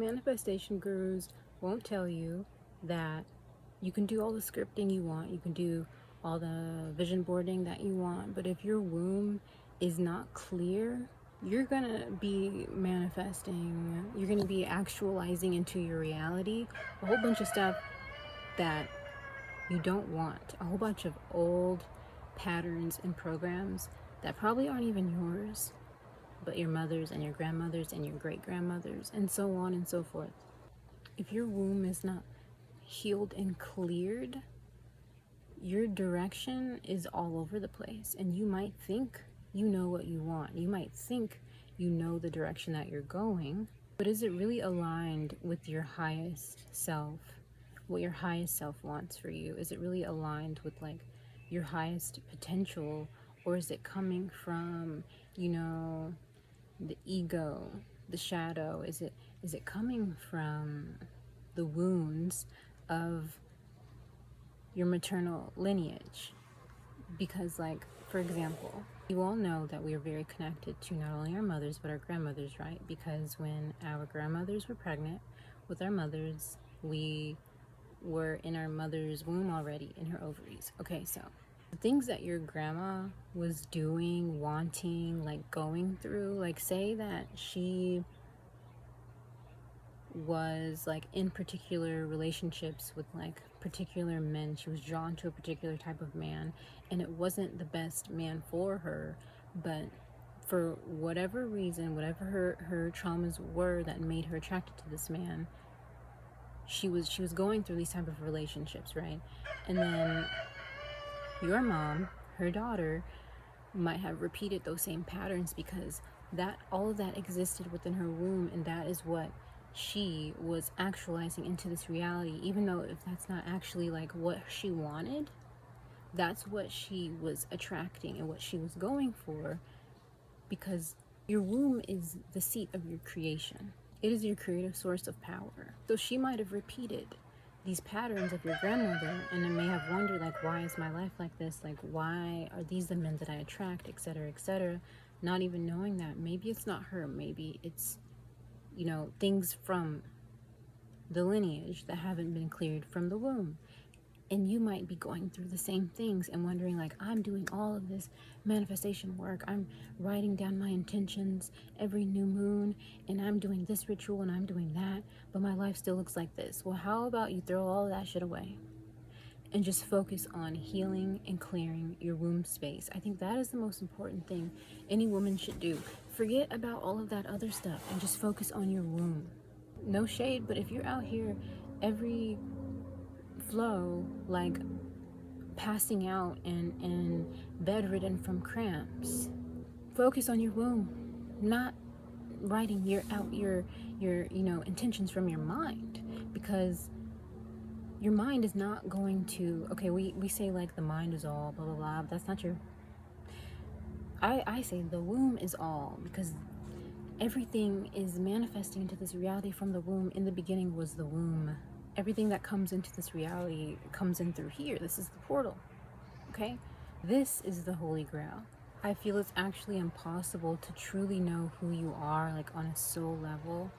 Manifestation gurus won't tell you that you can do all the scripting you want, you can do all the vision boarding that you want, but if your womb is not clear, you're gonna be manifesting, you're gonna be actualizing into your reality a whole bunch of stuff that you don't want, a whole bunch of old patterns and programs that probably aren't even yours, but your mother's and your grandmother's and your great grandmother's, and so on and so forth. If your womb is not healed and cleared, your direction is all over the place, and you might think you know what you want. You might think you know the direction that you're going, but is it really aligned with your highest self? What your highest self wants for you? Is it really aligned with like your highest potential, or is it coming from, the ego, the shadow? Is it coming from the wounds of your maternal lineage? Because, like, for example, you all know that we are very connected to not only our mothers but our grandmothers, right? Because when our grandmothers were pregnant with our mothers, we were in our mother's womb already, in her ovaries. Okay, so the things that your grandma was doing, wanting, like going through, like say that she was like in particular relationships with like particular men, she was drawn to a particular type of man, and it wasn't the best man for her, but for whatever reason, whatever her traumas were that made her attracted to this man, she was going through these type of relationships, right? And then your mom, her daughter, might have repeated those same patterns because that all of that existed within her womb, and that is what she was actualizing into this reality. Even though if that's not actually like what she wanted, that's what she was attracting and what she was going for, because your womb is the seat of your creation. It is your creative source of power. So she might have repeated these patterns of your grandmother, and it may have wondered, like, why is my life like this? Like, why are these the men that I attract, etc., etc., not even knowing that maybe it's not her, maybe it's, things from the lineage that haven't been cleared from the womb. And you might be going through the same things and wondering, like, I'm doing all of this manifestation work, I'm writing down my intentions every new moon, and I'm doing this ritual and I'm doing that, but my life still looks like this. Well, how about you throw all of that shit away and just focus on healing and clearing your womb space? I think that is the most important thing any woman should do. Forget about all of that other stuff and just focus on your womb. No shade, but if you're out here every flow like passing out and bedridden from cramps, focus on your womb, not writing your intentions from your mind, because your mind is not going to, okay, we say like the mind is all blah blah blah, but that's not true. I say the womb is all, because everything is manifesting into this reality from the womb. In the beginning was the womb. Everything that comes into this reality comes in through here. This is the portal, okay? This is the Holy Grail. I feel it's actually impossible to truly know who you are, like on a soul level,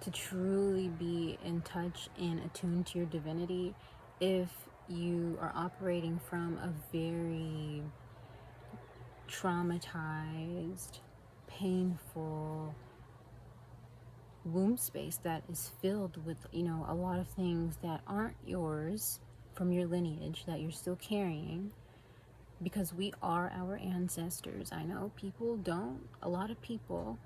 to truly be in touch and attuned to your divinity, if you are operating from a very traumatized, painful womb space that is filled with, a lot of things that aren't yours from your lineage that you're still carrying, because we are our ancestors. I know a lot of people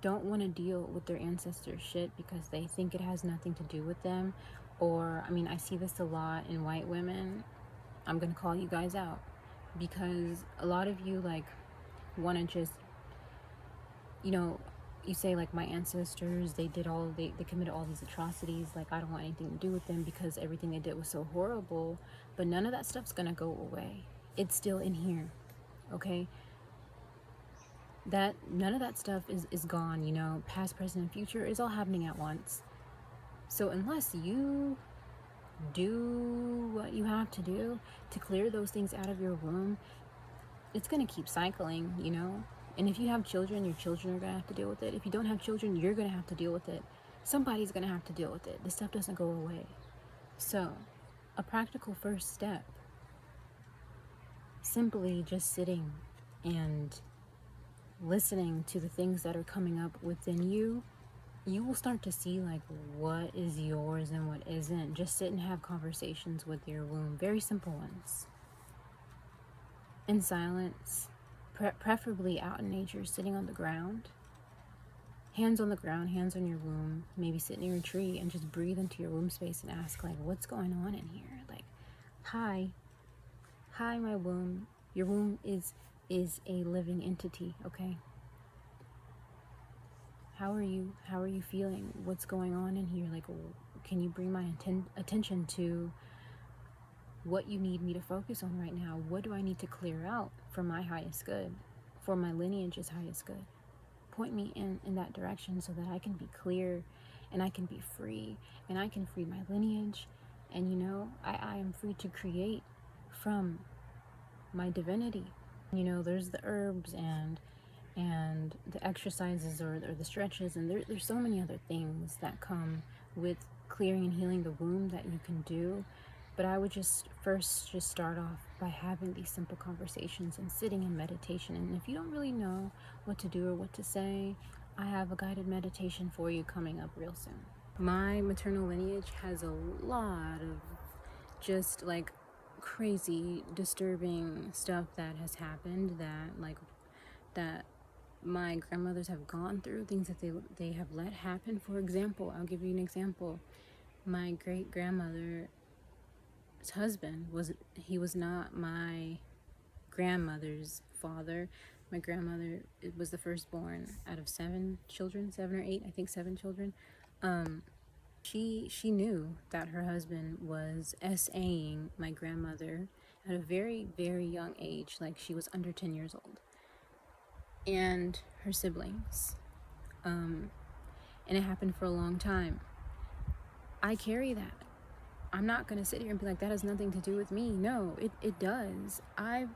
don't want to deal with their ancestor shit because they think it has nothing to do with them. Or, I see this a lot in white women. I'm gonna call you guys out, because a lot of you like want to just, you say like, my ancestors, they committed all these atrocities, like I don't want anything to do with them because everything they did was so horrible. But none of that stuff's gonna go away. It's still in here, okay? That none of that stuff is gone. Past, present, and future is all happening at once. So unless you do what you have to do to clear those things out of your womb, it's gonna keep cycling. And if you have children, your children are gonna have to deal with it. If you don't have children, you're gonna have to deal with it. somebody's gonna have to deal with it. This stuff doesn't go away. So, a practical first step, simply just sitting and listening to the things that are coming up within you, you will start to see like what is yours and what isn't. Just sit and have conversations with your womb, very simple ones, in silence, preferably out in nature, sitting on the ground, hands on the ground, hands on your womb, maybe sit near a tree and just breathe into your womb space and ask like, what's going on in here? Like, hi my womb. Your womb is a living entity, okay? How are you feeling? What's going on in here? Like, can you bring my attention to what you need me to focus on right now? What do I need to clear out for my highest good, for my lineage's highest good? Point me in that direction so that I can be clear and I can be free and I can free my lineage. And you know, I am free to create from my divinity. You know, there's the herbs and the exercises or the stretches, and there's so many other things that come with clearing and healing the womb that you can do. But I would just start off by having these simple conversations and sitting in meditation. And if you don't really know what to do or what to say, I have a guided meditation for you coming up real soon. My maternal lineage has a lot of just like crazy, disturbing stuff that has happened, that my grandmothers have gone through, things that they have let happen. For example, I'll give you an example. My great grandmother's husband was not my grandmother's father. My grandmother was the firstborn out of 7 children, 7 or 8, I think 7 children. She knew that her husband was SAing my grandmother at a very, very young age, like she was under 10 years old, and her siblings. And it happened for a long time. I carry that. I'm not going to sit here and be like, that has nothing to do with me. No, it does. I've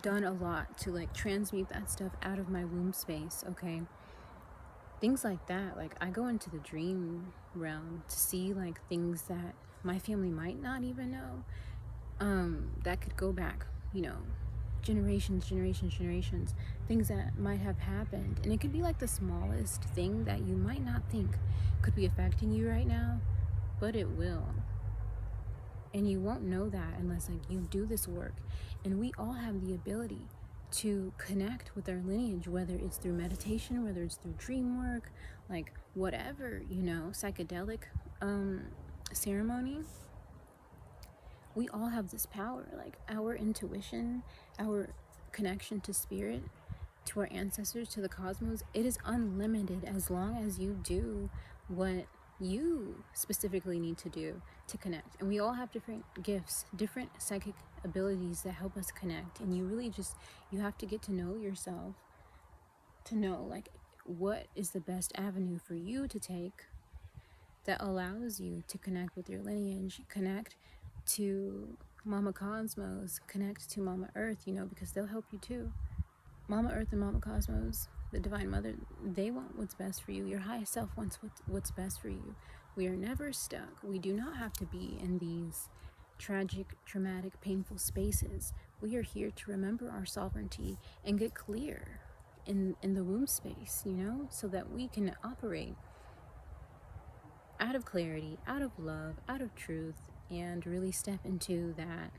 done a lot to like transmute that stuff out of my womb space, okay? Things like that. Like, I go into the dream realm to see like things that my family might not even know, that could go back, you know, generations, things that might have happened. And it could be like the smallest thing that you might not think could be affecting you right now, but it will. And you won't know that unless like you do this work. And we all have the ability to connect with our lineage, whether it's through meditation, whether it's through dream work, like whatever, you know, psychedelic ceremony. We all have this power, like our intuition, our connection to spirit, to our ancestors, to the cosmos. It is unlimited as long as you do what you specifically need to do to connect. And we all have different gifts, different psychic abilities that help us connect. And you really just, you have to get to know yourself to know like what is the best avenue for you to take that allows you to connect with your lineage, connect to Mama Cosmos, connect to Mama Earth, you know, because they'll help you too. Mama Earth and Mama Cosmos, the Divine Mother, they want what's best for you. Your highest self wants what's best for you. We are never stuck. We do not have to be in these tragic, traumatic, painful spaces. We are here to remember our sovereignty and get clear in the womb space, you know, so that we can operate out of clarity, out of love, out of truth, and really step into that,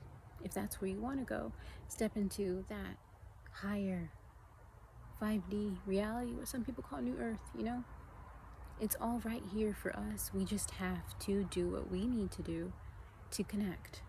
if that's where you want to go, step into that higher 5D reality, what some people call New Earth, you know? It's all right here for us. We just have to do what we need to do to connect.